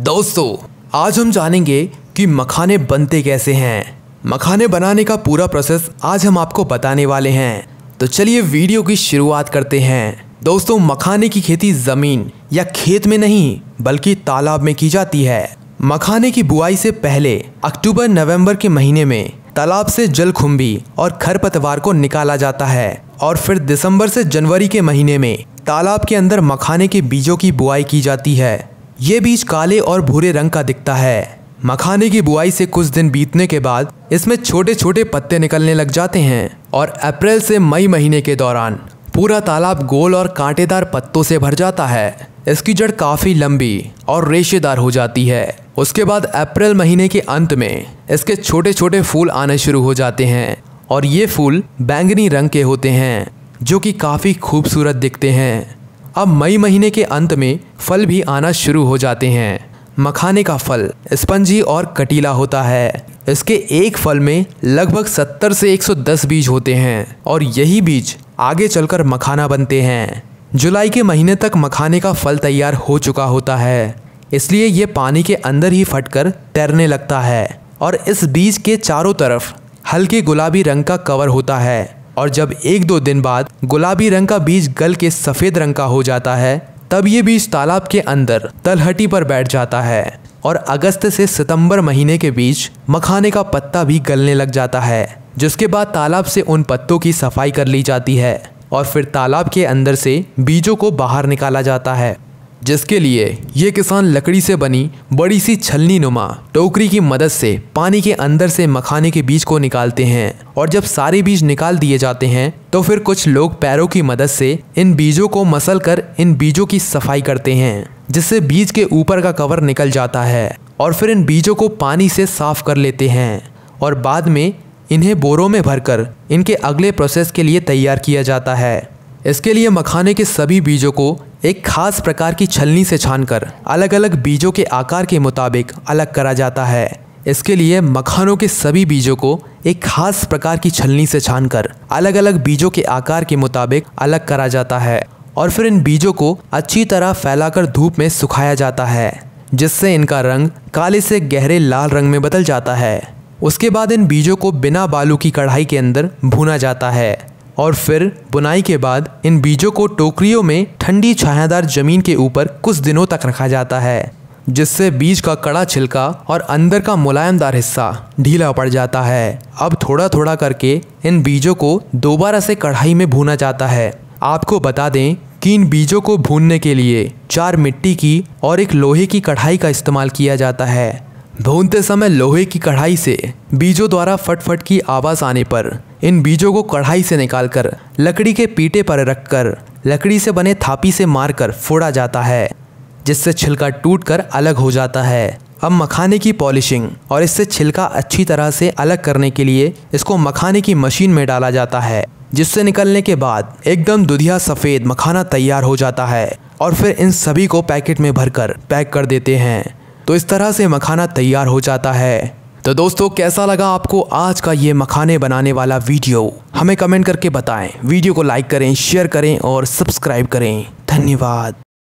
दोस्तों, आज हम जानेंगे कि मखाने बनते कैसे हैं। मखाने बनाने का पूरा प्रोसेस आज हम आपको बताने वाले हैं। तो चलिए वीडियो की शुरुआत करते हैं। दोस्तों, मखाने की खेती जमीन या खेत में नहीं बल्कि तालाब में की जाती है। मखाने की बुआई से पहले अक्टूबर नवंबर के महीने में तालाब से जलकुंभी और खरपतवार को निकाला जाता है और फिर दिसंबर से जनवरी के महीने में तालाब के अंदर मखाने के बीजों की बुआई की जाती है। ये बीज काले और भूरे रंग का दिखता है। मखाने की बुआई से कुछ दिन बीतने के बाद इसमें छोटे छोटे पत्ते निकलने लग जाते हैं और अप्रैल से मई महीने के दौरान पूरा तालाब गोल और कांटेदार पत्तों से भर जाता है। इसकी जड़ काफी लंबी और रेशेदार हो जाती है। उसके बाद अप्रैल महीने के अंत में इसके छोटे छोटे फूल आने शुरू हो जाते हैं और ये फूल बैंगनी रंग के होते हैं जो कि काफी खूबसूरत दिखते हैं। अब मई महीने के अंत में फल भी आना शुरू हो जाते हैं। मखाने का फल स्पंजी और कटीला होता है। इसके एक फल में लगभग 70 से 110 बीज होते हैं और यही बीज आगे चलकर मखाना बनते हैं। जुलाई के महीने तक मखाने का फल तैयार हो चुका होता है, इसलिए ये पानी के अंदर ही फटकर तैरने लगता है और इस बीज के चारों तरफ हल्के गुलाबी रंग का कवर होता है। और जब 1-2 दिन बाद गुलाबी रंग का बीज गल के सफ़ेद रंग का हो जाता है, तब ये बीज तालाब के अंदर तलहटी पर बैठ जाता है और अगस्त से सितंबर महीने के बीच मखाने का पत्ता भी गलने लग जाता है, जिसके बाद तालाब से उन पत्तों की सफाई कर ली जाती है और फिर तालाब के अंदर से बीजों को बाहर निकाला जाता है, जिसके लिए ये किसान लकड़ी से बनी बड़ी सी छलनी नुमा टोकरी की मदद से पानी के अंदर से मखाने के बीज को निकालते हैं। और जब सारे बीज निकाल दिए जाते हैं तो फिर कुछ लोग पैरों की मदद से इन बीजों को मसल कर इन बीजों की सफाई करते हैं, जिससे बीज के ऊपर का कवर निकल जाता है और फिर इन बीजों को पानी से साफ कर लेते हैं और बाद में इन्हें बोरों में भरकर इनके अगले प्रोसेस के लिए तैयार किया जाता है। इसके लिए मखाने के सभी बीजों को एक खास प्रकार की छलनी से छानकर अलग अलग बीजों के आकार के मुताबिक अलग करा जाता है। इसके लिए मखानों के सभी बीजों को एक खास प्रकार की छलनी से छानकर अलग अलग बीजों के आकार के मुताबिक अलग करा जाता है और फिर इन बीजों को अच्छी तरह फैलाकर धूप में सुखाया जाता है, जिससे इनका रंग काले से गहरे लाल रंग में बदल जाता है। उसके बाद इन बीजों को बिना बालू की कढ़ाई के अंदर भूना जाता है और फिर बुनाई के बाद इन बीजों को टोकरियों में ठंडी छायादार जमीन के ऊपर कुछ दिनों तक रखा जाता है, जिससे बीज का कड़ा छिलका और अंदर का मुलायमदार हिस्सा ढीला पड़ जाता है। अब थोड़ा थोड़ा करके इन बीजों को दोबारा से कढ़ाई में भूना जाता है। आपको बता दें कि इन बीजों को भूनने के लिए 4 मिट्टी की और 1 लोहे की कढ़ाई का इस्तेमाल किया जाता है। भूनते समय लोहे की कढ़ाई से बीजों द्वारा फट की आवाज़ आने पर इन बीजों को कढ़ाई से निकालकर लकड़ी के पीटे पर रखकर लकड़ी से बने थापी से मारकर फोड़ा जाता है, जिससे छिलका टूटकर अलग हो जाता है। अब मखाने की पॉलिशिंग और इससे छिलका अच्छी तरह से अलग करने के लिए इसको मखाने की मशीन में डाला जाता है, जिससे निकलने के बाद एकदम दुधिया सफ़ेद मखाना तैयार हो जाता है और फिर इन सभी को पैकेट में भरकर पैक कर देते हैं। तो इस तरह से मखाना तैयार हो जाता है। तो दोस्तों, कैसा लगा आपको आज का ये मखाने बनाने वाला वीडियो? हमें कमेंट करके बताएं। वीडियो को लाइक करें, शेयर करें और सब्सक्राइब करें। धन्यवाद।